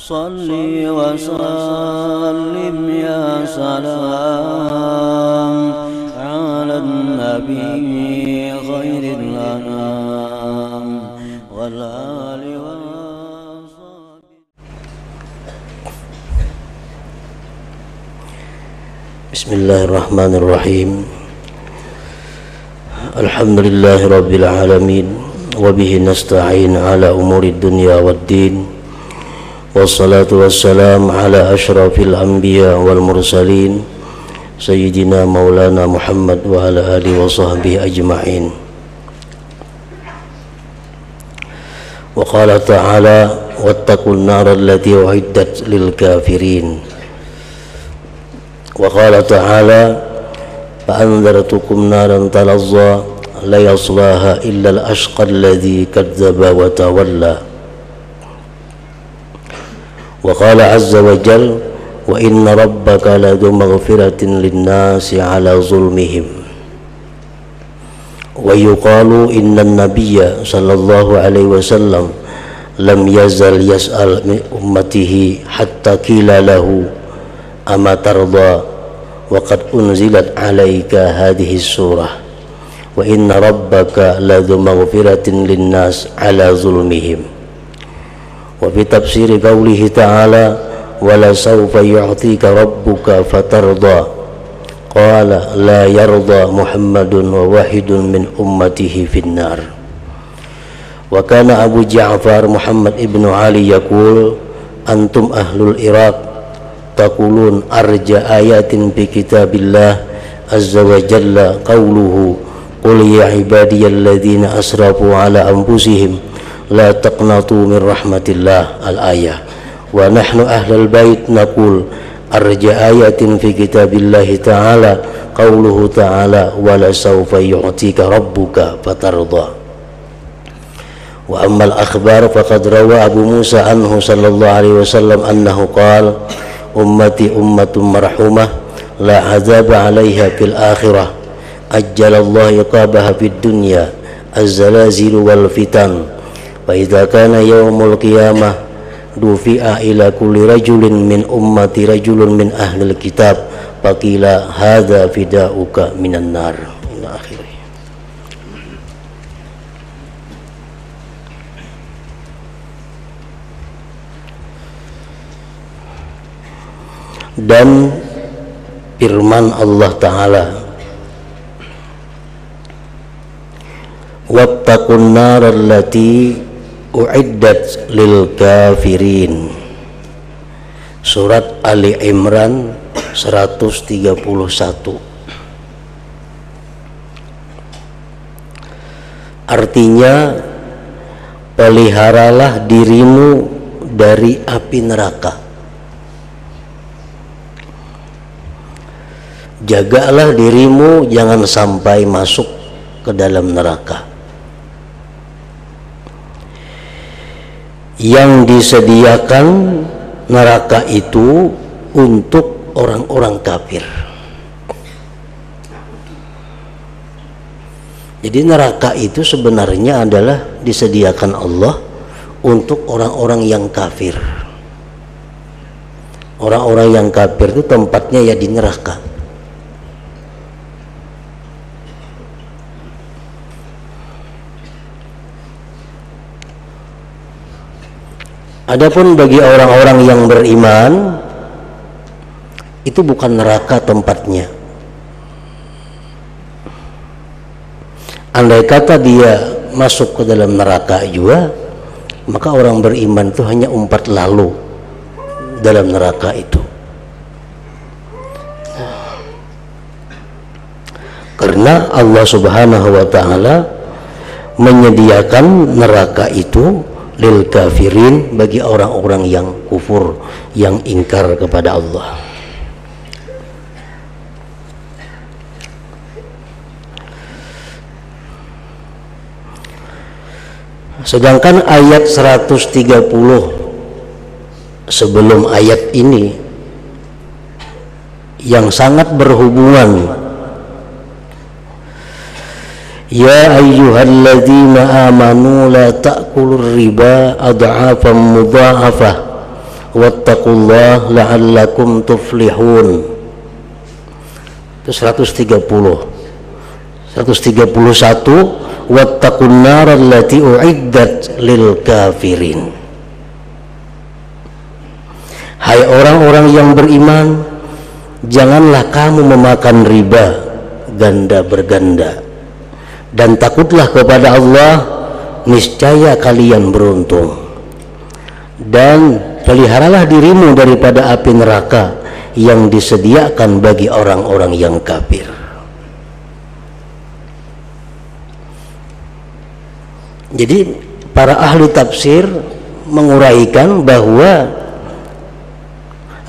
صل وسلم يا سلام على النبي خير الأنام والآل وصحبه. بسم الله الرحمن الرحيم. الحمد لله رب العالمين وبه نستعين على أمور الدنيا والدين. Wassalatu wassalam ala ashrafil anbiya wal mursalin Sayyidina maulana Muhammad wa ala alihi wa sahbihi ajma'in. Wa qala ta'ala wattaqun nara allati uiddat lil kafirin. Wa qala ta'ala fa'anzartukum naran talazza la yaslaha illa al-ashqa alladhi kadzdzaba wa tawalla. Wa qala azza wa jal wa inna rabbaka ladu maghfiratin linnasi ala zulmihim. Wa yuqalu inna nabiyya sallallahu alaihi wasallam lam yazal yas'al min ummatihi hatta qila lahu ama tarda wa qad unzilat alaika hadhihi surah wa inna rabbaka ladu maghfiratin linnas ala zulmihim. Wa fi tafsiri qawlihi ta'ala wala sawfa yu'tika rabbuka fatarda qala la yarda Muhammadun wa wahidun min ummatihi finnar. Wa kana Abu Ja'far Muhammad ibn Ali yaqul antum ahlul Iraq taqulun arja ayatin fi kitabillah azza wa jalla qawluhu qul ya ibadiyalladzina asrafu ala anfusihim la taqnatu min rahmatillah al-ayah. Wa nahnu ahlul bait naqul arja ayatin fi kitabillahi ta'ala qawluhu ta'ala wala sawfa yu'tika rabbuka fatarda. Wa ammal akhbar faqad rawa Abu Musa anhu sallallahu alaihi wasallam annahu qala ummati ummatun marhumah la azaba 'alaiha fil akhirah ajjalallahu iqabaha fid dunya az-zalazil wal fitan. Fa idza kana yaumul qiyamah dufi'a ila kulli rajulin min ummati rajulun min ahlil kitab faqila hadza fida'uka minan nar ila akhirih. Dan firman Allah Ta'ala wattaqun nar allati uiddat lil kafirin. Surat Ali Imran 131. Artinya peliharalah dirimu dari api neraka. Jagalah dirimu jangan sampai masuk ke dalam neraka. Yang disediakan neraka itu untuk orang-orang kafir. Jadi neraka itu sebenarnya adalah disediakan Allah untuk orang-orang yang kafir. Orang-orang yang kafir itu tempatnya ya di neraka. Adapun bagi orang-orang yang beriman itu bukan neraka tempatnya. Andai kata dia masuk ke dalam neraka juga, maka orang beriman itu hanya umpat lalu dalam neraka itu. Karena Allah Subhanahu wa Ta'ala menyediakan neraka itu lil kafirin, bagi orang-orang yang kufur, yang ingkar kepada Allah. Sedangkan ayat 130 sebelum ayat ini yang sangat berhubungan. Ya ayyuhalladzina amanu la ta'kulur riba adha'afan mudha'afah wattaqullah la'allakum tuflihun. Itu 130. 131 wattaqun nar allati uiddat lil kafirin. Hai orang-orang yang beriman, janganlah kamu memakan riba ganda berganda, dan takutlah kepada Allah, niscaya kalian beruntung. Dan peliharalah dirimu daripada api neraka yang disediakan bagi orang-orang yang kafir. Jadi para ahli tafsir menguraikan bahwa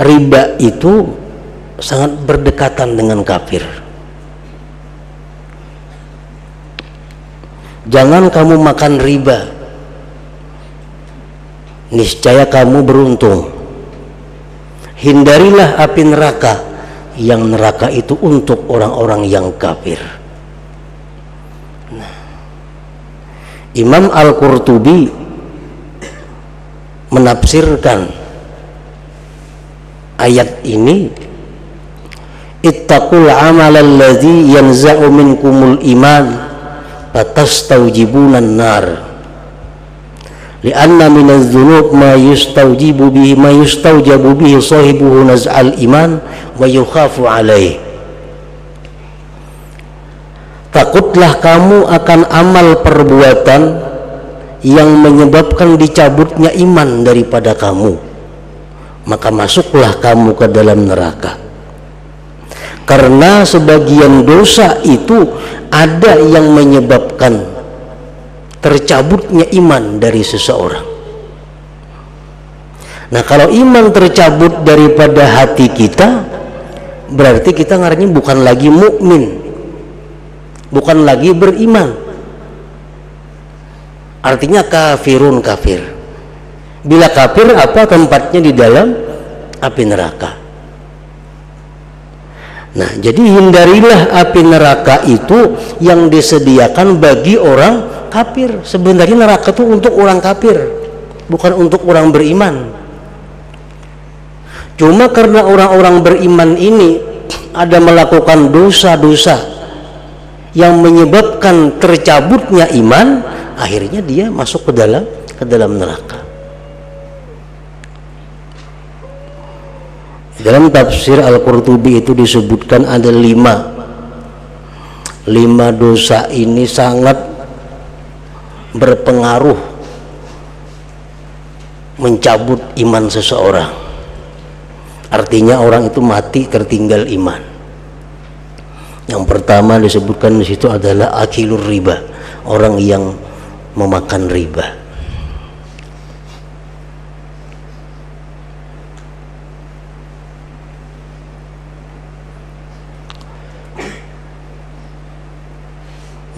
riba itu sangat berdekatan dengan kafir. Jangan kamu makan riba, niscaya kamu beruntung. Hindarilah api neraka, yang neraka itu untuk orang-orang yang kafir. Nah, Imam Al-Qurtubi menafsirkan ayat ini, ittaqul amal alladhi yanza'u minkumul iman fatastawjibunan nar lianna minaz dzunub ma yustawjibu bihi sahibuhu naz'al iman wa yukhafu alaih. Takutlah kamu akan amal perbuatan yang menyebabkan dicabutnya iman daripada kamu, maka masuklah kamu ke dalam neraka. Karena sebagian dosa itu ada yang menyebabkan tercabutnya iman dari seseorang. Nah, kalau iman tercabut daripada hati kita, berarti kita ngaranya bukan lagi mukmin, bukan lagi beriman. Artinya kafirun, kafir. Bila kafir, apa tempatnya? Di dalam api neraka. Nah, jadi hindarilah api neraka itu yang disediakan bagi orang kafir. Sebenarnya neraka itu untuk orang kafir, bukan untuk orang beriman. Cuma karena orang-orang beriman ini ada melakukan dosa-dosa yang menyebabkan tercabutnya iman, akhirnya dia masuk ke dalam neraka. Dalam tafsir Al-Qurtubi itu disebutkan ada 5 dosa ini sangat berpengaruh mencabut iman seseorang. Artinya orang itu mati tertinggal iman. Yang pertama disebutkan di situ adalah akilur riba, orang yang memakan riba.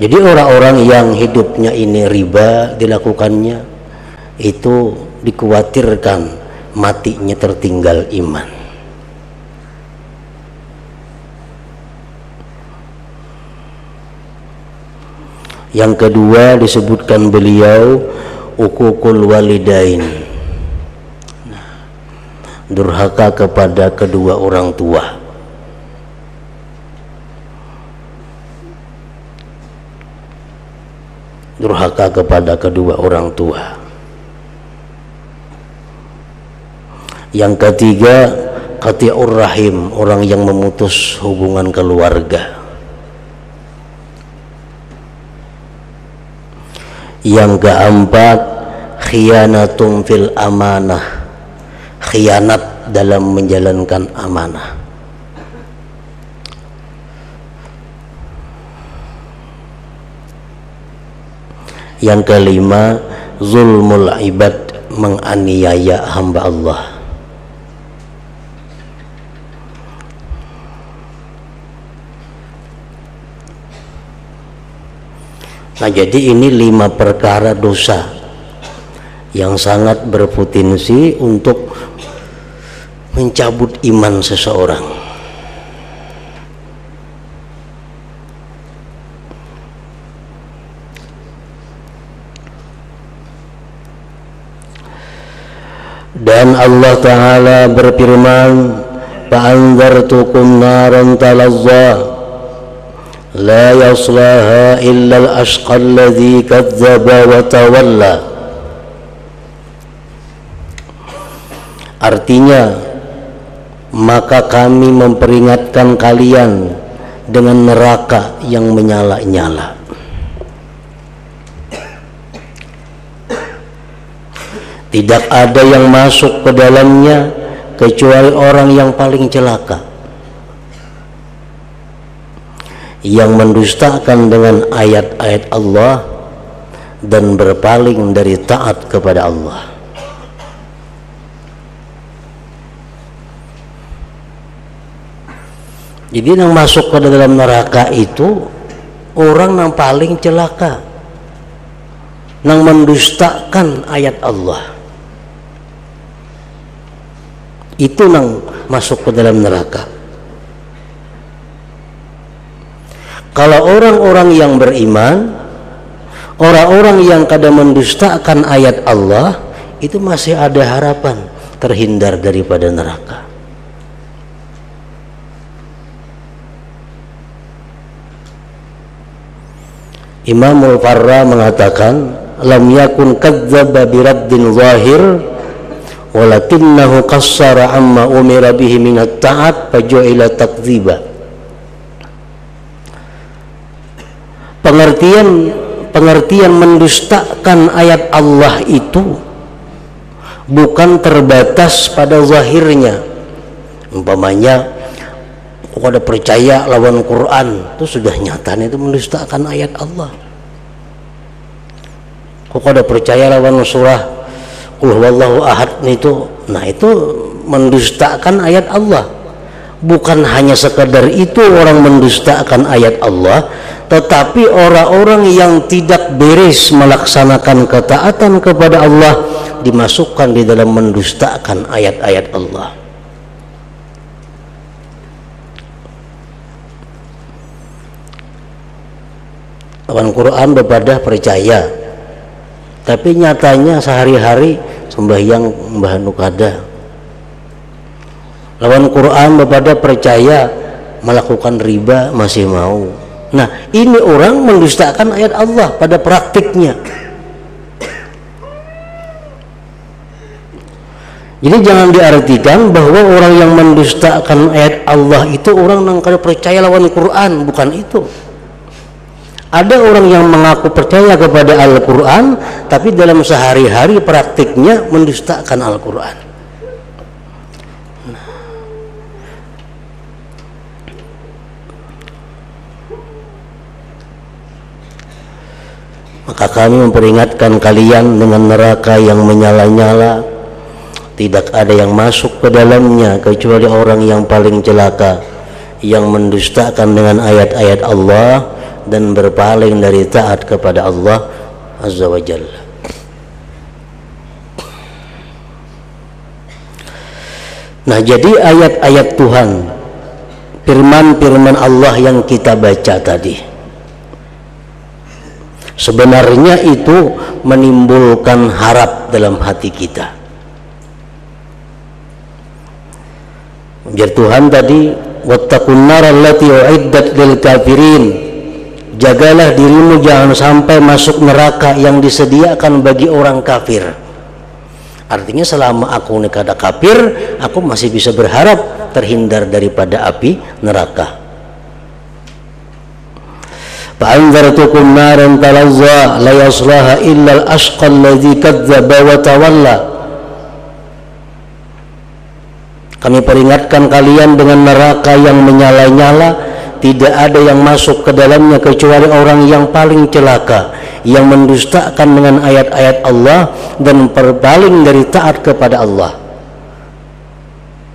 Jadi orang-orang yang hidupnya ini riba dilakukannya, itu dikhawatirkan matinya tertinggal iman. Yang kedua disebutkan beliau uququl walidain, durhaka kepada kedua orang tua. Durhaka kepada kedua orang tua. Yang ketiga qati'ur rahim, orang yang memutus hubungan keluarga. Yang keempat khianatum fil amanah, khianat dalam menjalankan amanah. Yang kelima zulmul ibad, menganiaya hamba Allah. Nah, jadi ini 5 perkara dosa yang sangat berpotensi untuk mencabut iman seseorang. Dan Dan Allah Ta'ala berfirman, fa'anzartukum naran talazza la yaslaha illa al-ashqa alladhi kadzdzaba wa tawalla. Artinya, maka kami memperingatkan kalian dengan neraka yang menyala-nyala. Tidak ada yang masuk ke dalamnya kecuali orang yang paling celaka, yang mendustakan dengan ayat-ayat Allah dan berpaling dari taat kepada Allah. Jadi yang masuk ke dalam neraka itu orang yang paling celaka, yang mendustakan ayat Allah. Itu yang masuk ke dalam neraka. Kalau orang-orang yang beriman, orang-orang yang kadang mendustakan ayat Allah, itu masih ada harapan terhindar daripada neraka. Imamul Farra mengatakan, lam yakun kadzdzaba biraddin zahir walakinnahu qassara amma umira bihi minat ta'at faju'ila takdziba. Pengertian mendustakan ayat Allah itu bukan terbatas pada zahirnya. Umpamanya kok ada percaya lawan Quran, itu sudah nyata itu mendustakan ayat Allah. Kok ada percaya lawan surah Qul huwallahu ahad itu, nah itu mendustakan ayat Allah. Bukan hanya sekadar itu orang mendustakan ayat Allah, tetapi orang-orang yang tidak beres melaksanakan ketaatan kepada Allah dimasukkan di dalam mendustakan ayat-ayat Allah. Lawan Quran bebadah percaya, tapi nyatanya sehari-hari sembahyang mbah nu kada. Lawan Quran bebadah percaya, melakukan riba masih mau. Nah, ini orang mendustakan ayat Allah pada praktiknya. Jadi jangan diartikan bahwa orang yang mendustakan ayat Allah itu orang yang kada percaya lawan Quran, bukan itu. Ada orang yang mengaku percaya kepada Al-Quran, tapi dalam sehari-hari praktiknya mendustakan Al-Quran. Maka kami memperingatkan kalian dengan neraka yang menyala-nyala. Tidak ada yang masuk ke dalamnya kecuali orang yang paling celaka, yang mendustakan dengan ayat-ayat Allah dan berpaling dari taat kepada Allah Azza wa Jalla. Nah, jadi ayat-ayat Tuhan, firman-firman Allah yang kita baca tadi, sebenarnya itu menimbulkan harap dalam hati kita. Ujar Tuhan tadi, wattaqun nar allati uiddat lil kafirin. Jagalah dirimu jangan sampai masuk neraka yang disediakan bagi orang kafir. Artinya selama aku nekada kafir, aku masih bisa berharap terhindar daripada api neraka. Fa'anzartukum naran talazza la yaslaha illa al-ashqa alladhi kadzdzaba wa tawalla. Kami peringatkan kalian dengan neraka yang menyala-nyala. Tidak ada yang masuk ke dalamnya kecuali orang yang paling celaka, yang mendustakan dengan ayat-ayat Allah dan berpaling dari taat kepada Allah.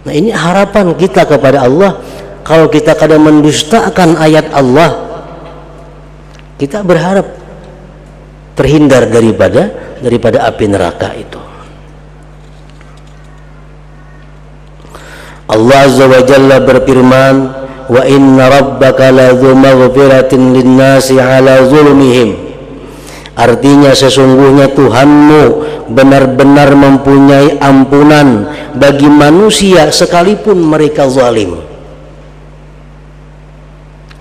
Nah, ini harapan kita kepada Allah. Kalau kita kadang mendustakan ayat Allah, kita berharap terhindar daripada api neraka itu. Allah Azza wa Jalla berfirman, wa inna rabbaka ladzu maghfiratin linnasi ala zulmihim. Artinya sesungguhnya Tuhanmu benar-benar mempunyai ampunan bagi manusia sekalipun mereka zalim.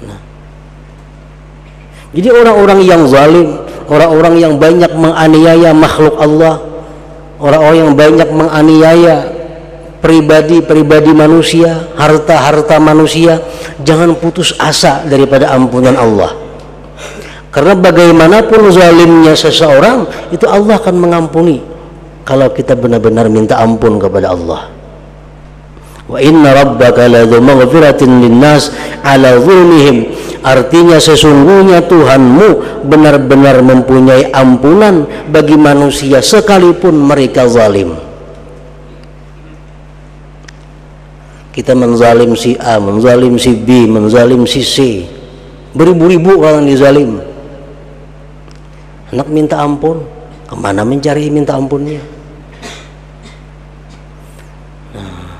Nah, jadi orang-orang yang zalim, orang-orang yang banyak menganiaya makhluk Allah, orang-orang yang banyak menganiaya pribadi-pribadi manusia, harta-harta manusia, jangan putus asa daripada ampunan Allah. Karena bagaimanapun zalimnya seseorang, itu Allah akan mengampuni kalau kita benar-benar minta ampun kepada Allah. Wa inna rabbaka ladzu maghfiratin linnas ala zulmihim. Artinya sesungguhnya Tuhanmu benar-benar mempunyai ampunan bagi manusia sekalipun mereka zalim. Kita menzalim si A, menzalim si B, menzalim si C, beribu-ribu orang dizalim. Anak minta ampun, kemana mencari minta ampunnya? Nah,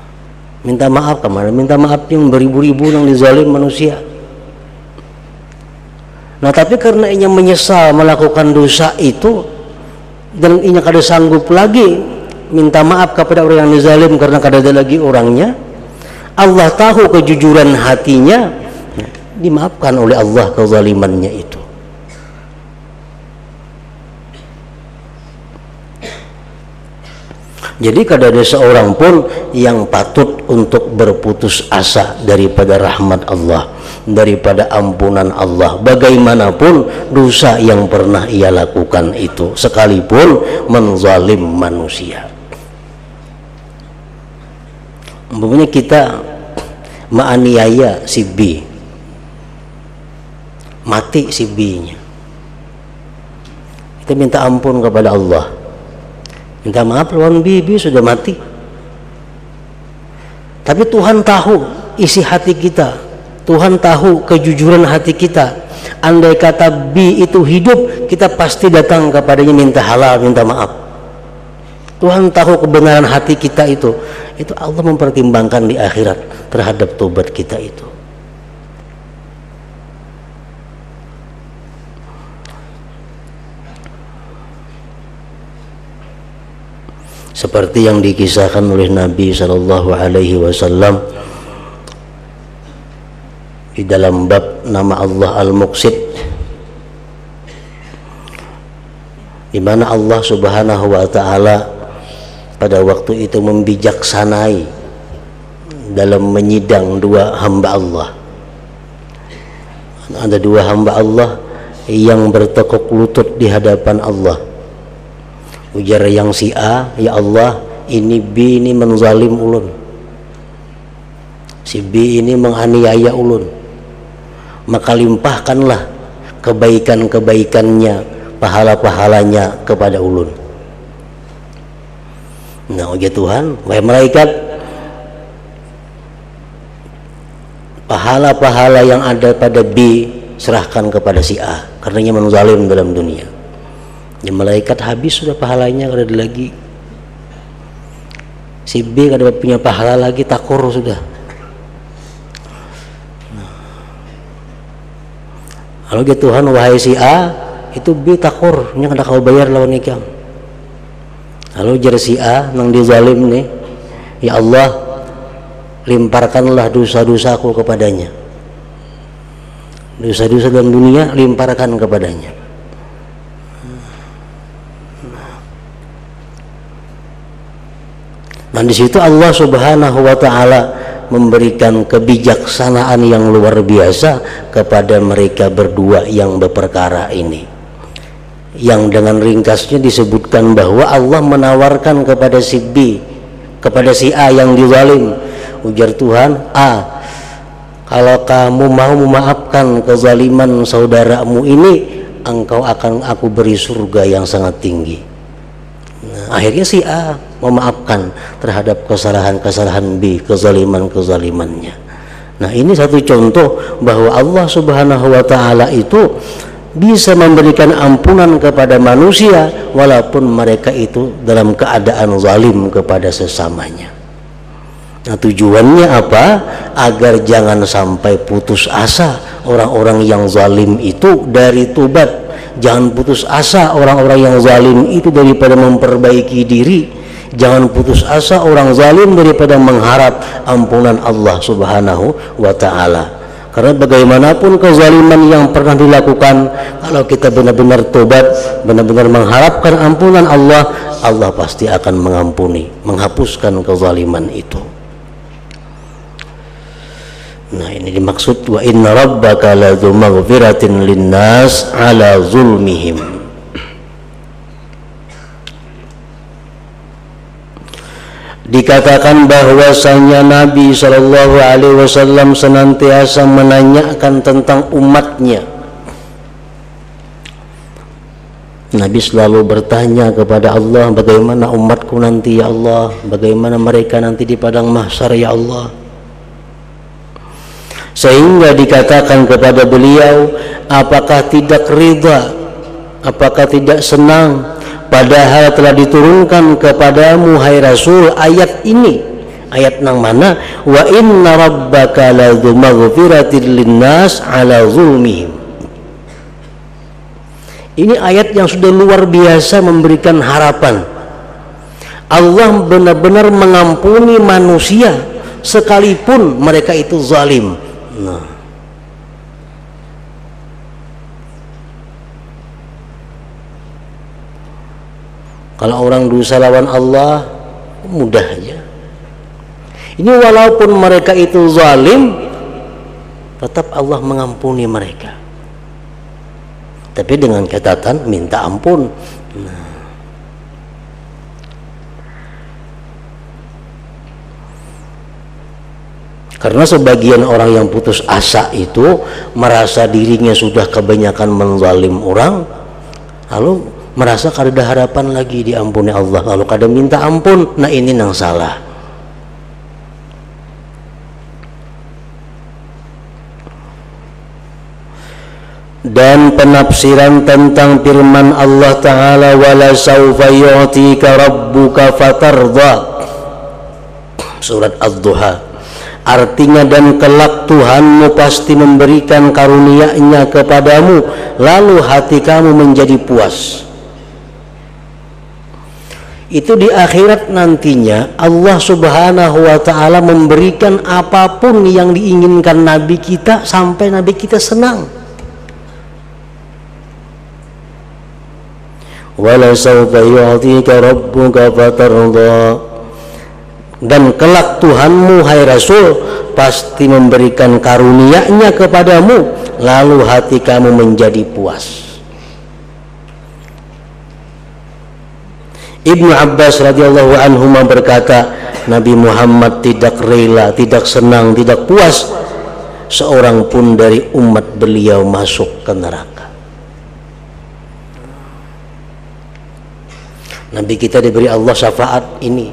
minta maaf, kemana minta maaf yang beribu-ribu yang dizalim manusia? Nah, tapi karena ia menyesal melakukan dosa itu dan ia kada sanggup lagi minta maaf kepada orang yang dizalim karena kada ada lagi orangnya, Allah tahu kejujuran hatinya, dimaafkan oleh Allah kezalimannya itu. Jadi kada ada seorang pun yang patut untuk berputus asa daripada rahmat Allah, daripada ampunan Allah, bagaimanapun dosa yang pernah ia lakukan itu, sekalipun menzalim manusia. Umpamanya kita menganiaya si B, mati si B-nya, kita minta ampun kepada Allah, minta maaf lawan B sudah mati. Tapi Tuhan tahu isi hati kita, Tuhan tahu kejujuran hati kita. Andai kata B itu hidup, kita pasti datang kepadanya minta halal, minta maaf. Tuhan tahu kebenaran hati kita itu Allah mempertimbangkan di akhirat terhadap tobat kita itu. Seperti yang dikisahkan oleh Nabi Shallallahu Alaihi Wasallam di dalam bab nama Allah Al-Muqsit, di mana Allah Subhanahu Wa Taala pada waktu itu membijaksanai dalam menyidang dua hamba Allah. Ada dua hamba Allah yang bertekuk lutut di hadapan Allah. Ujar yang si A, ya Allah, ini B ini menzalim ulun, si B ini menganiaya ulun, maka limpahkanlah kebaikan-kebaikannya, pahala-pahalanya kepada ulun. Nah, ujar Tuhan, wahai malaikat, pahala-pahala yang ada pada B serahkan kepada si A, karena ia menzalim dalam dunia. Ya, malaikat habis sudah pahalanya, kada ada lagi. Si B kada punya pahala lagi, takur sudah. Lalu dia Tuhan, wahai si A, itu B takur, nya kada kau bayar lawan ikam. Lalu jar si A nang dizalim nih, ya Allah, limparkanlah dosa-dosaku kepadanya. Dosa-dosa dalam dunia limparkan kepadanya. Dan di situ Allah Subhanahu Wa Taala memberikan kebijaksanaan yang luar biasa kepada mereka berdua yang berperkara ini, yang dengan ringkasnya disebutkan bahwa Allah menawarkan kepada si B, kepada si A yang dizalim. Ujar Tuhan, A, kalau kamu mau memaafkan kezaliman saudaramu ini, engkau akan aku beri surga yang sangat tinggi. Nah, akhirnya si A memaafkan terhadap kesalahan-kesalahan B, kezaliman-kezalimannya. Nah, ini satu contoh bahwa Allah Subhanahu Wa Taala itu bisa memberikan ampunan kepada manusia walaupun mereka itu dalam keadaan zalim kepada sesamanya. Nah, tujuannya apa? Agar jangan sampai putus asa orang-orang yang zalim itu dari tobat, Jangan putus asa orang-orang yang zalim itu daripada memperbaiki diri. Jangan putus asa orang zalim daripada mengharap ampunan Allah Subhanahu wa ta'ala. Karena bagaimanapun kezaliman yang pernah dilakukan, kalau kita benar-benar tobat, benar-benar mengharapkan ampunan Allah, Allah pasti akan mengampuni, menghapuskan kezaliman itu. Nah, ini dimaksud wa inna rabbaka ladzu maghfiratin linnas ala zulmihim. Dikatakan bahwasanya Nabi Shallallahu Alaihi Wasallam senantiasa menanyakan tentang umatnya. Nabi selalu bertanya kepada Allah, bagaimana umatku nanti ya Allah, bagaimana mereka nanti di padang mahsyar ya Allah. Sehingga dikatakan kepada beliau, apakah tidak ridha, apakah tidak senang, padahal telah diturunkan kepadamu hai Rasul ayat ini. Ayat yang mana? Wa inna rabbaka ladzu maghfiratin linnas ala zulmihim. Ini ayat yang sudah luar biasa memberikan harapan. Allah benar-benar mengampuni manusia sekalipun mereka itu zalim. Nah, kalau orang dosa lawan Allah mudah aja. Ini walaupun mereka itu zalim, tetap Allah mengampuni mereka. Tapi dengan catatan minta ampun. Nah, karena sebagian orang yang putus asa itu merasa dirinya sudah kebanyakan menzalim orang, lalu merasa kada harapan lagi diampuni Allah, lalu kada minta ampun. Nah, ini yang salah. Dan penafsiran tentang firman Allah Ta'ala wala sawfa yu'tika rabbuka fatardha, surat Az-Duha. Artinya, dan kelak Tuhanmu pasti memberikan karunia-Nya kepadamu, lalu hati kamu menjadi puas. Itu di akhirat nantinya Allah Subhanahu wa ta'ala memberikan apapun yang diinginkan Nabi kita sampai Nabi kita senang. Wala sawfa yu'tika rabbuka fatardha, dan kelak Tuhanmu hai Rasul pasti memberikan karunia-Nya kepadamu, lalu hati kamu menjadi puas. Ibnu Abbas radhiyallahu anhu berkata, Nabi Muhammad tidak rela, tidak senang, tidak puas seorang pun dari umat beliau masuk ke neraka. Nabi kita diberi Allah syafaat ini.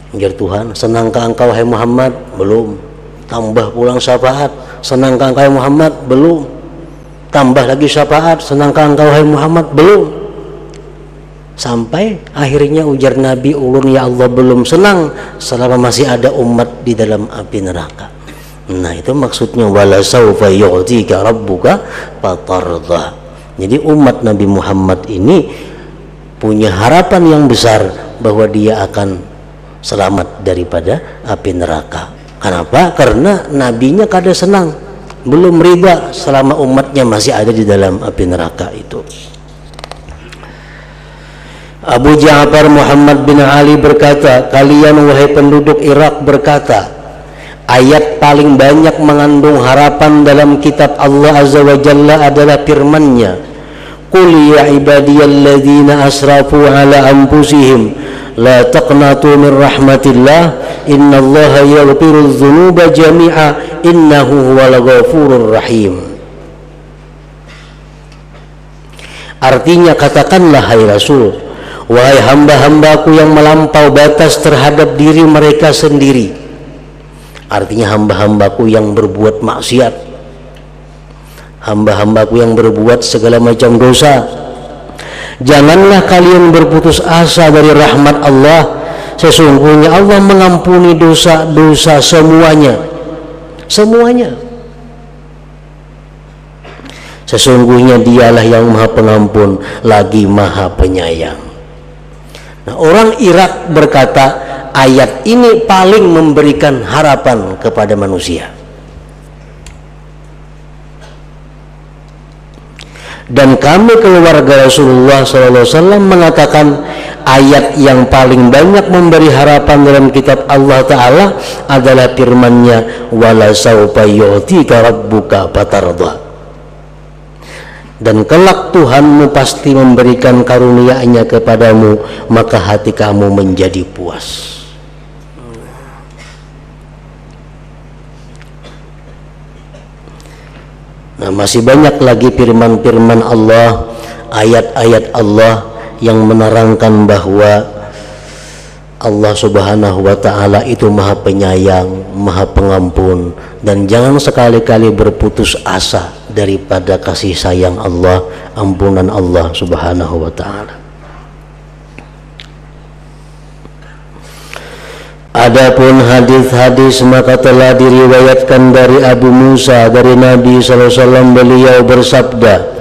Anjir Tuhan, senangkah engkau hai Muhammad? Belum. Tambah pulang syafaat, senangkah engkau hai Muhammad? Belum. Tambah lagi syafaat, senangkah engkau hai Muhammad? Belum. Sampai akhirnya ujar Nabi ulun, ya Allah belum senang selama masih ada umat di dalam api neraka. Nah, itu maksudnya wala sawfa yu'tika rabbuka fatardha. Jadi umat Nabi Muhammad ini punya harapan yang besar bahwa dia akan selamat daripada api neraka. Kenapa? Karena nabinya kada senang, belum riba selama umatnya masih ada di dalam api neraka itu. Abu Ja'far Muhammad bin Ali berkata, kalian wahai penduduk Irak berkata, ayat paling banyak mengandung harapan dalam kitab Allah Azza wa Jalla adalah firman-Nya, qul ya ibadiyalladzina asrafu ala anfusihim la taqnatu min rahmatillah innallaha yaghfirudz dzunuba jami'a innahu huwal ghafurur rahim. Artinya, katakanlah hai Rasul, wahai hamba-hambaku yang melampau batas terhadap diri mereka sendiri. Artinya hamba-hambaku yang berbuat maksiat, hamba-hambaku yang berbuat segala macam dosa. Janganlah kalian berputus asa dari rahmat Allah. Sesungguhnya Allah mengampuni dosa-dosa semuanya. Semuanya. Sesungguhnya dialah yang maha pengampun lagi maha penyayang. Nah, orang Irak berkata ayat ini paling memberikan harapan kepada manusia. Dan kami keluarga Rasulullah SAW mengatakan ayat yang paling banyak memberi harapan dalam kitab Allah Ta'ala adalah firman-Nya wala saufa yu'tika rabbuka fatarda. Dan kelak Tuhanmu pasti memberikan karunia-Nya kepadamu, maka hati kamu menjadi puas. Nah, masih banyak lagi firman-firman Allah, ayat-ayat Allah yang menerangkan bahwa Allah Subhanahu wa Ta'ala itu maha penyayang, maha pengampun, dan jangan sekali-kali berputus asa daripada kasih sayang Allah, ampunan Allah Subhanahu wa Ta'ala. Adapun hadis-hadis maka telah diriwayatkan dari Abu Musa dari Nabi SAW, beliau bersabda,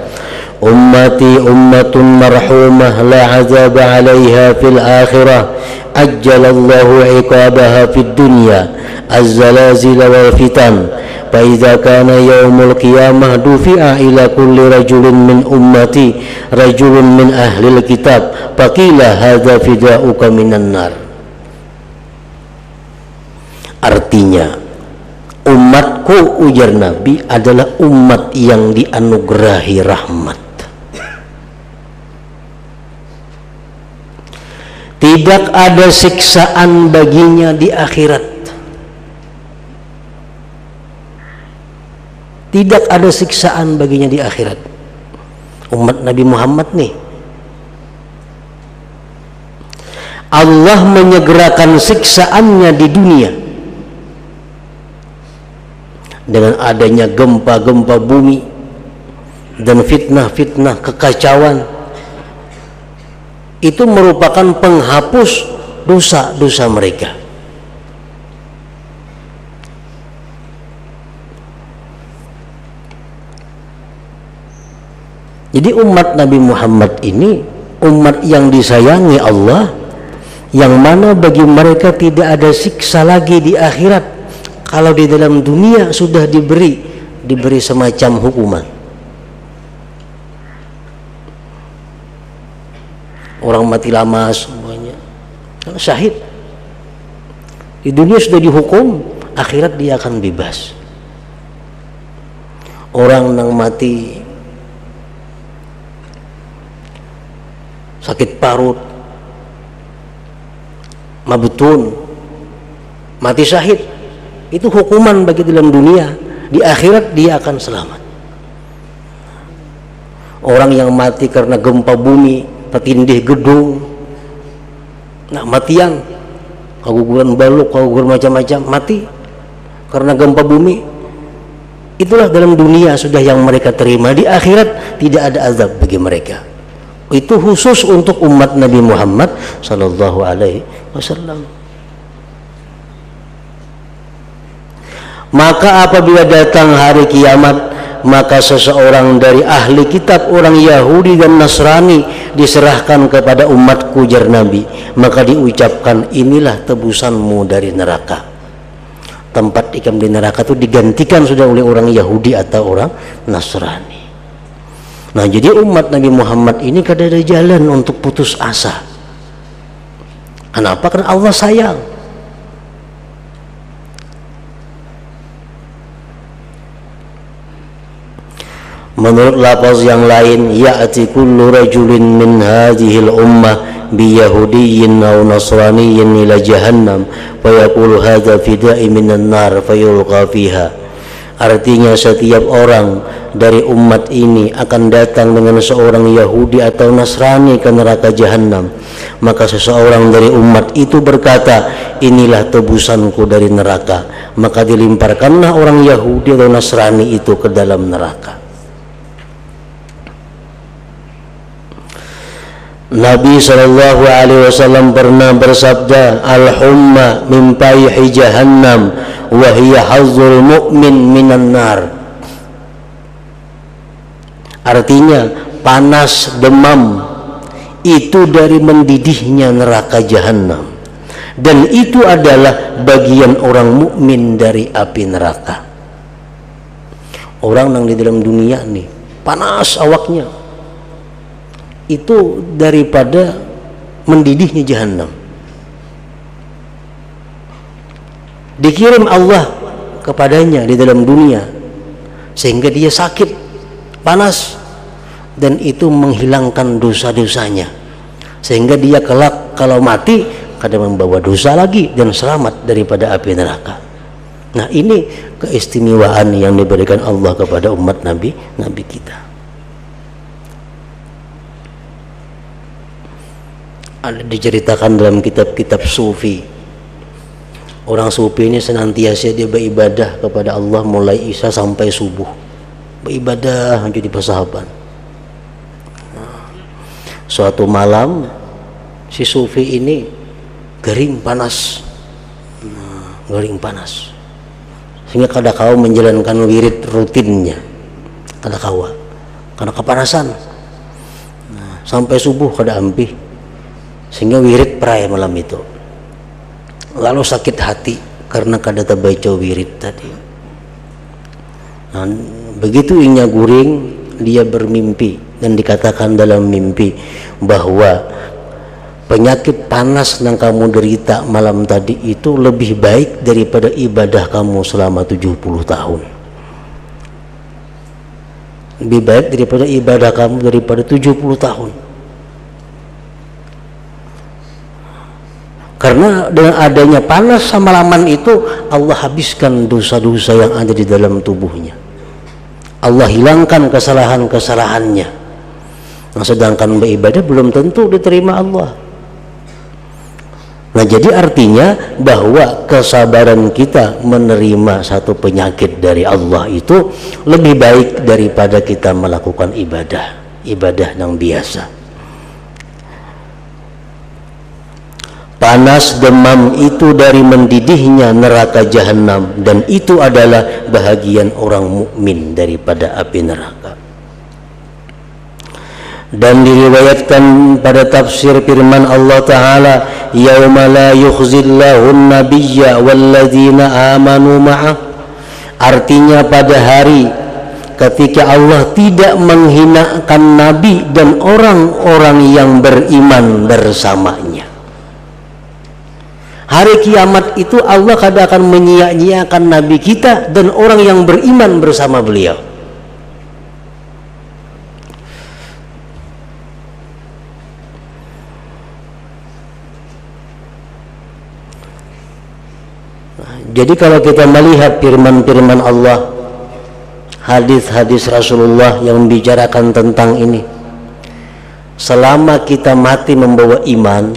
ummati ummatun marhumah la azab 'alaiha fil akhirah ajjalallahu 'iqabaha fid dunya az-zalazil wal fitan fa idza kana yaumul qiyamah dufi'a ila kulli rajulin min ummati rajulun min ahlil kitab faqila hadza fida'uka minan nar. Artinya, umatku, ujar Nabi, adalah umat yang dianugerahi rahmat. Tidak ada siksaan baginya di akhirat. Tidak ada siksaan baginya di akhirat. Umat Nabi Muhammad nih, Allah menyegerakan siksaannya di dunia dengan adanya gempa-gempa bumi dan fitnah-fitnah kekacauan. Itu merupakan penghapus dosa-dosa mereka. Jadi umat Nabi Muhammad ini umat yang disayangi Allah, yang mana bagi mereka tidak ada siksa lagi di akhirat. Kalau di dalam dunia sudah diberi semacam hukuman. Orang mati lama semuanya, karena syahid. Di dunia sudah dihukum, akhirat dia akan bebas. Orang yang mati sakit parut, mabutun, mati syahid, itu hukuman bagi dalam dunia. Di akhirat dia akan selamat. Orang yang mati karena gempa bumi, petindih gedung, nah matian, keguguran baluk, keguguran macam-macam, mati karena gempa bumi, itulah dalam dunia sudah yang mereka terima. Di akhirat tidak ada azab bagi mereka. Itu khusus untuk umat Nabi Muhammad sallallahu alaihi wasallam. Maka apabila datang hari kiamat, maka seseorang dari ahli kitab, orang Yahudi dan Nasrani, diserahkan kepada umatku, jar Nabi. Maka diucapkan, inilah tebusanmu dari neraka. Tempat ikam di neraka itu digantikan sudah oleh orang Yahudi atau orang Nasrani. Nah, jadi umat Nabi Muhammad ini kada ada jalan untuk putus asa. Kenapa? Karena Allah sayang. Menurut lafaz yang lain, ya'ti kullu rajulin min hadhil ummah bi yahudiyyin aw nasraniyyin ila jahannam fa yaqulu hadza fida'i minan nar fa yulqa fiha. Artinya setiap orang dari umat ini akan datang dengan seorang Yahudi atau Nasrani ke neraka Jahannam. Maka seseorang dari umat itu berkata, inilah tebusanku dari neraka. Maka dilemparkanlah orang Yahudi atau Nasrani itu ke dalam neraka. Nabi sallallahu alaihi wasallam pernah bersabda, al-humma min payhi jahannam wa hiya hazzul mu'min minan nar. Artinya panas demam itu dari mendidihnya neraka jahanam, dan itu adalah bagian orang mukmin dari api neraka. Orang yang di dalam dunia nih panas awaknya itu daripada mendidihnya jahanam. Dikirim Allah kepadanya di dalam dunia sehingga dia sakit, panas, dan itu menghilangkan dosa-dosanya, sehingga dia kelak kalau mati kadang membawa dosa lagi dan selamat daripada api neraka. Nah, ini keistimewaan yang diberikan Allah kepada umat Nabi kita. Ada diceritakan dalam kitab-kitab sufi, orang sufi ini senantiasa dia beribadah kepada Allah mulai isya sampai subuh, beribadah menjadi persahabat. Suatu malam si sufi ini garing panas, sehingga kadang-kala menjalankan wirid rutinnya, kadang-kala karena kepanasan sampai subuh kada ampih, sehingga wirid perai malam itu. Lalu sakit hati karena kada terbaca wirid tadi. Nah, begitu inya guring, dia bermimpi, dan dikatakan dalam mimpi bahwa penyakit panas yang kamu derita malam tadi itu lebih baik daripada ibadah kamu selama 70 tahun. Lebih baik daripada ibadah kamu daripada 70 tahun. Karena dengan adanya panas semalaman itu Allah habiskan dosa-dosa yang ada di dalam tubuhnya. Allah hilangkan kesalahan-kesalahannya. Nah, sedangkan beribadah belum tentu diterima Allah. Nah, jadi artinya bahwa kesabaran kita menerima satu penyakit dari Allah itu lebih baik daripada kita melakukan ibadah yang biasa. Panas demam itu dari mendidihnya neraka jahanam, dan itu adalah bahagian orang mukmin daripada api neraka. Dan diriwayatkan pada tafsir firman Allah Ta'ala, yauma la yukhzillahu an-nabiyya walladzina amanu ma'ah, artinya pada hari ketika Allah tidak menghinakan Nabi dan orang-orang yang beriman bersamanya. Hari kiamat itu Allah kadang akan menyia-nyiakan Nabi kita dan orang yang beriman bersama beliau. Jadi kalau kita melihat firman-firman Allah, hadis-hadis Rasulullah yang membicarakan tentang ini, selama kita mati membawa iman,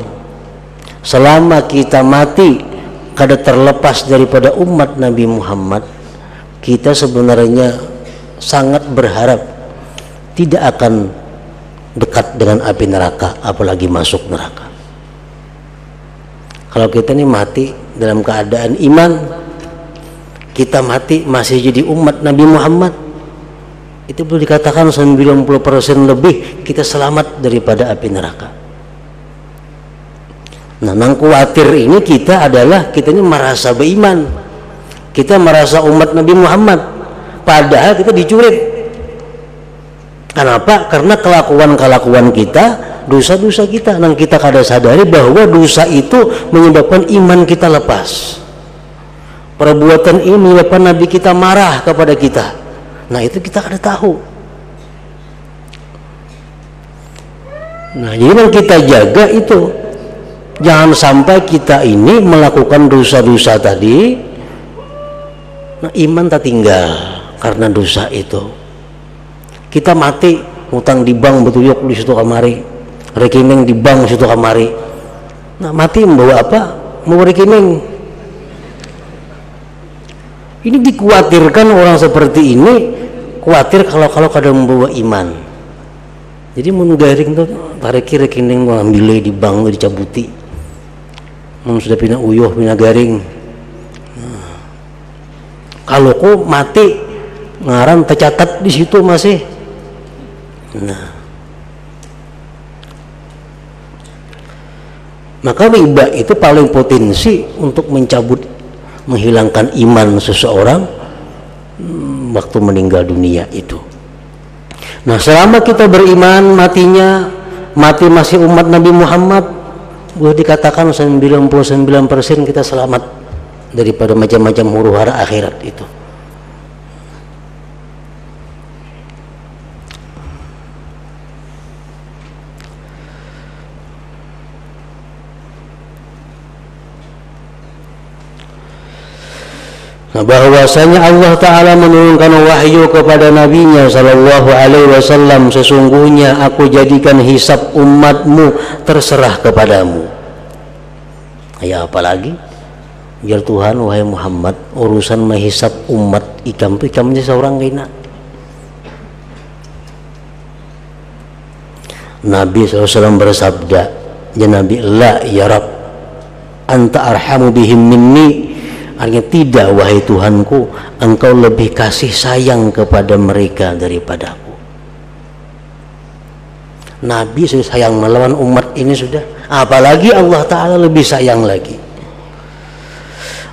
selama kita mati kada terlepas daripada umat Nabi Muhammad, kita sebenarnya sangat berharap tidak akan dekat dengan api neraka, apalagi masuk neraka. Kalau kita ini mati dalam keadaan iman, kita mati masih jadi umat Nabi Muhammad, itu boleh dikatakan 90% lebih kita selamat daripada api neraka. Nah, yang khawatir ini kita adalah kita ini merasa beriman, kita merasa umat Nabi Muhammad, padahal kita dicurit. Kenapa? Karena kelakuan kita, dosa-dosa kita, yang kita kada sadari bahwa dosa itu menyebabkan iman kita lepas. Perbuatan ini menyebabkan Nabi kita marah kepada kita. Nah, itu kita kada tahu. Nah, jadi yang kita jaga itu jangan sampai kita ini melakukan dosa-dosa tadi, nah, iman tak tinggal karena dosa itu. Kita mati utang di bank betuyuk di situ kamari, rekening di bank situ kamari. Nah, mati membawa apa? Membawa rekening. Ini dikhawatirkan orang seperti ini, khawatir kalau kadang membawa iman. Jadi menggaring tuh tarik rekening ambil di bank tuh dicabuti. Sudah pindah uyuh, pindah garing. Nah, kalau kok mati ngaran tercatat di situ masih. Nah, maka riba itu paling potensi untuk mencabut, menghilangkan iman seseorang waktu meninggal dunia itu. Nah, selama kita beriman, mati masih umat Nabi Muhammad, boleh dikatakan 99% kita selamat daripada macam-macam huru-hara akhirat itu. Nah, bahwasanya Allah Ta'ala menurunkan wahyu kepada Nabi-Nya Sallallahu Alaihi Wasallam, sesungguhnya aku jadikan hisab umatmu terserah kepadamu. Ya, apalagi biar Tuhan, wahai Muhammad, urusan menghisab umat ikamnya seorang kena. Nabi SAW bersabda, ya Nabi, la ya Rab, anta arhamu bihim minni. Artinya, tidak wahai Tuhanku, engkau lebih kasih sayang kepada mereka daripadaku. Nabi sudah sayang melawan umat ini sudah, apalagi Allah Ta'ala lebih sayang lagi.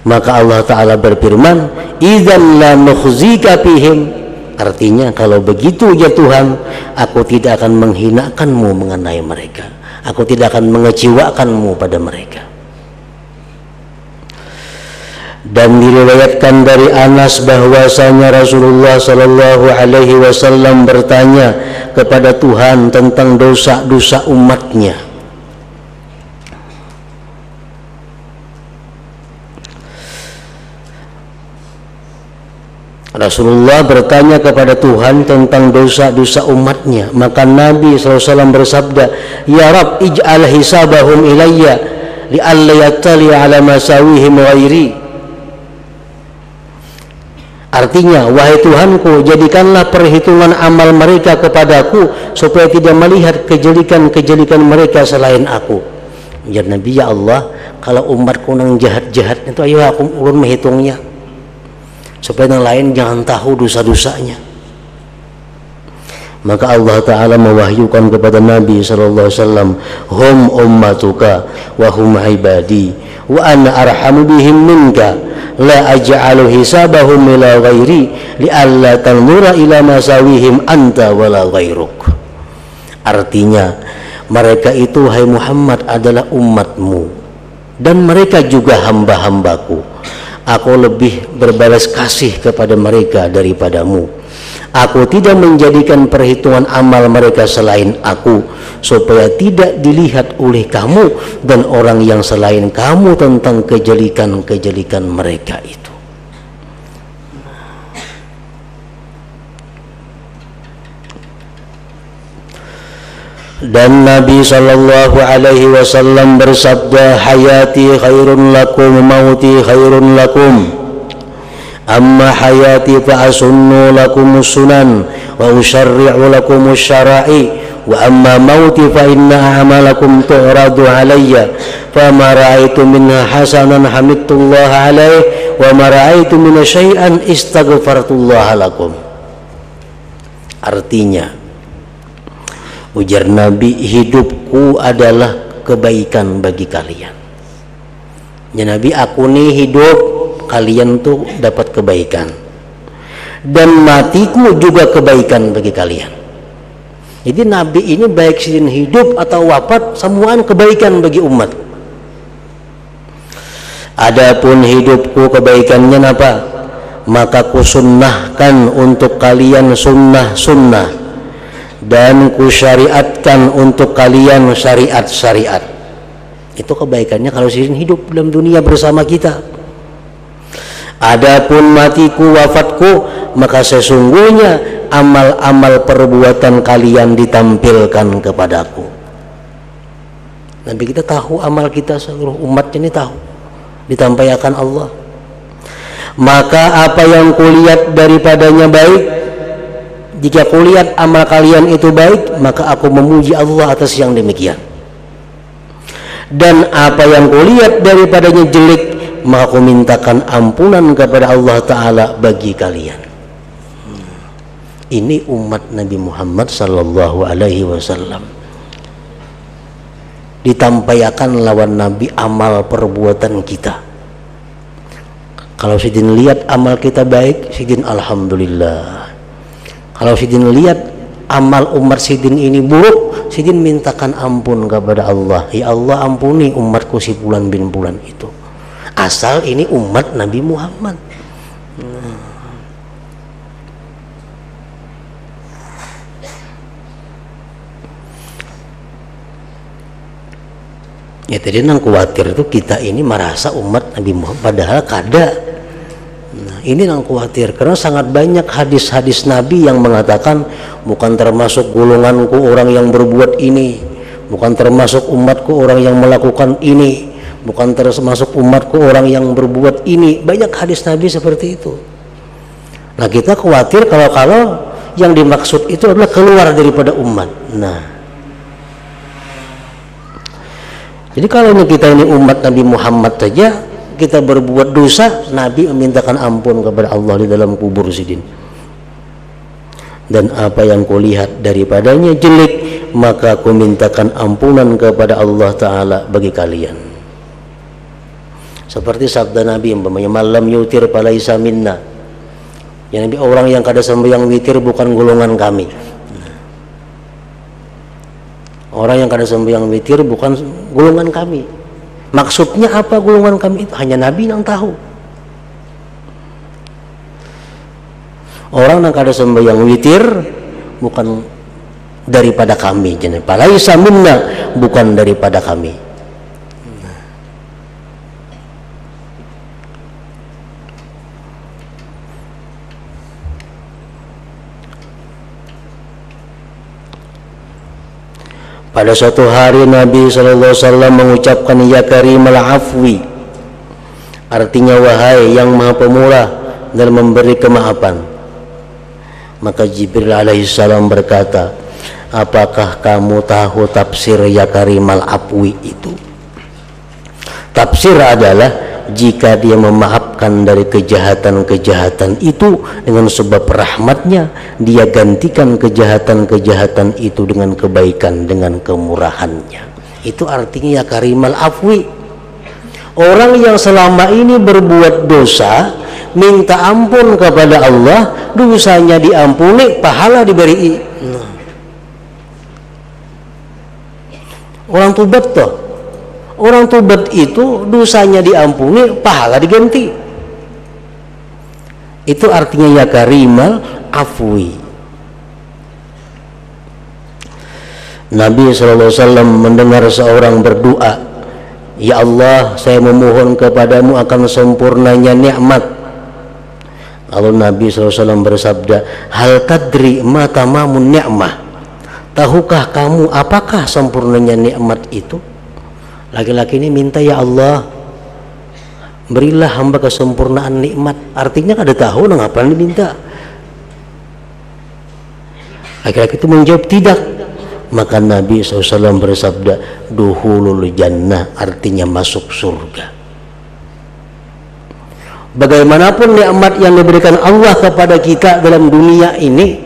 Maka Allah Ta'ala berfirman, idzan la nukhzika bihim. Artinya, kalau begitu ya Tuhan, aku tidak akan menghinakanmu mengenai mereka, aku tidak akan mengecewakanmu pada mereka. Dan diriwayatkan dari Anas bahwasanya Rasulullah Sallallahu Alaihi Wasallam bertanya kepada Tuhan tentang dosa-dosa umatnya. Rasulullah bertanya kepada Tuhan tentang dosa-dosa umatnya, maka Nabi SAW bersabda, ya Rab, ij'al hisabahum ilayya li'alla yattali ala masawihim ghairi. Artinya, wahai Tuhanku, jadikanlah perhitungan amal mereka kepadaku supaya tidak melihat kejelikan-kejelikan mereka selain aku. Ya Nabi, ya Allah, kalau umatku nang jahat-jahat itu, ayo aku ulun menghitungnya supaya yang lain jangan tahu dosa-dosanya. Maka Allah Ta'ala mewahyukan kepada Nabi SAW, hum ummatuka wa hum ibadi wa ana arhamu bihim minka la aj'alu hisabahum ila ghairi li'alla tanzura ila masawihim anta wala ghairuk. Artinya, mereka itu, hai Muhammad, adalah umatmu dan mereka juga hamba-hambaku. Aku lebih berbalas kasih kepada mereka daripadamu. Aku tidak menjadikan perhitungan amal mereka selain aku, supaya tidak dilihat oleh kamu dan orang yang selain kamu tentang kejelikan-kejelikan mereka itu. Dan Nabi Sallallahu Alaihi Wasallam bersabda, hayati khairun lakum, mauti khairun lakum. Amma hayati fa asunnu lakumus sunan wa usharri'u lakumus syara'i wa amma mauti fa inna a'malakum tu'radu alayya fama ra'aitu minha hasanan hamidtullah alaih wa ma ra'aitu minha syai'an istaghfartullah lakum. Artinya, ujar Nabi, hidupku adalah kebaikan bagi kalian. Ya Nabi, aku nih hidup, kalian tuh dapat kebaikan, dan matiku juga kebaikan bagi kalian. Jadi Nabi ini baik sidin hidup atau wafat, semuaan kebaikan bagi umat. Adapun hidupku kebaikannya apa? Maka kusunnahkan untuk kalian sunnah-sunnah, dan kusyariatkan untuk kalian syariat-syariat. Itu kebaikannya kalau sidin hidup dalam dunia bersama kita. Adapun matiku, wafatku, maka sesungguhnya amal-amal perbuatan kalian ditampilkan kepadaku. Nabi kita tahu amal kita, seluruh umat ini tahu, ditampilkan Allah. Maka apa yang kulihat daripadanya baik, jika kulihat amal kalian itu baik, maka aku memuji Allah atas yang demikian. Dan apa yang kulihat daripadanya jelek, maka aku mintakan ampunan kepada Allah Ta'ala bagi kalian. ini umat Nabi Muhammad sallallahu alaihi wasallam. Ditampayakan lawan Nabi amal perbuatan kita. Kalau sidin lihat amal kita baik, sidin alhamdulillah. Kalau sidin lihat amal umat sidin ini buruk, sidin mintakan ampun kepada Allah. Ya Allah, ampuni umatku si Fulan bin Fulan itu. Asal ini umat Nabi Muhammad. Ya tadi nang khawatir itu kita ini merasa umat Nabi Muhammad, padahal kada. Nah, ini nang khawatir karena sangat banyak hadis-hadis Nabi yang mengatakan bukan termasuk golonganku orang yang berbuat ini, bukan termasuk umatku orang yang melakukan ini, bukan termasuk umatku orang yang berbuat ini. Banyak hadis Nabi seperti itu. Nah, kita khawatir kalau yang dimaksud itu adalah keluar daripada umat. Nah, jadi kalau kita ini umat Nabi Muhammad saja, kita berbuat dosa, Nabi memintakan ampun kepada Allah di dalam kubur sidin. Dan apa yang kau lihat daripadanya jelek, maka kau mintakan ampunan kepada Allah Ta'ala bagi kalian. Seperti sabda Nabi umpamanya, malam yutir palaisa minna. Ya Nabi, orang yang kada sembahyang witir bukan golongan kami. Orang yang kada sembahyang witir bukan golongan kami. Maksudnya apa golongan kami itu? Hanya Nabi yang tahu. Orang yang kada sembahyang witir bukan daripada kami. Jadi palaisa minna, bukan daripada kami. Pada suatu hari Nabi SAW mengucapkan ya karimal afwi, artinya wahai yang maha pemurah dan memberi kemaafan. Maka Jibril alaihissalam berkata, apakah kamu tahu tafsir ya karimal afwi itu? Tafsir adalah jika dia memaafkan dari kejahatan-kejahatan itu dengan sebab rahmatnya, dia gantikan kejahatan-kejahatan itu dengan kebaikan, dengan kemurahannya. Itu artinya ya karimal afwi. Orang yang selama ini berbuat dosa, minta ampun kepada Allah, dosanya diampuni, pahala diberi. Orang tobat toh, orang tobat itu dosanya diampuni, pahala diganti. Itu artinya ya karimal afwi. Nabi SAW mendengar seorang berdoa, ya Allah, saya memohon kepadamu akan sempurnanya nikmat. Lalu Nabi SAW bersabda, hal tadri ma tamamun ni'mah, tahukah kamu apakah sempurnanya nikmat itu? Laki-laki ini minta, ya Allah, berilah hamba kesempurnaan nikmat. Artinya kada tahu mengapa diminta. Laki-laki itu menjawab tidak. Maka Nabi SAW bersabda, duhulul jannah, artinya masuk surga. Bagaimanapun nikmat yang diberikan Allah kepada kita dalam dunia ini,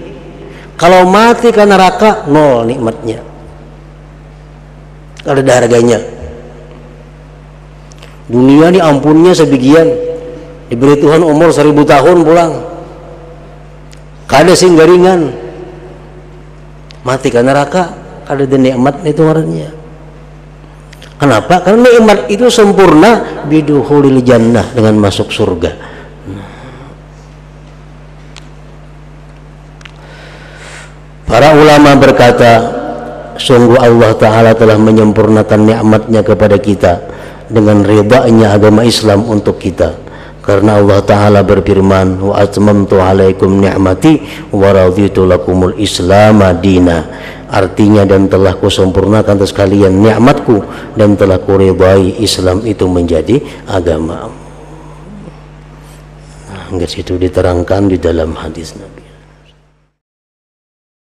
kalau mati ke neraka, nol nikmatnya, kada ada harganya. Dunia ini ampunnya sebagian, diberi Tuhan umur 1000 tahun pulang, kada singgaringan. Mati ke neraka, kada ada nikmat itu orangnya. Kenapa? Karena nikmat itu sempurna, biduhulil jannah, dengan masuk surga. Para ulama berkata, sungguh Allah Ta'ala telah menyempurnakan nikmatnya kepada kita dengan ridha-Nya agama Islam untuk kita. Karena Allah Ta'ala berfirman, wa atmamtu alaikum ni'mati wa raditu lakumul Islam madina. Artinya, dan telah kusempurnakan atas kalian nikmatku dan telah kuridai Islam itu menjadi agama. Nah, itu diterangkan di dalam hadis Nabi.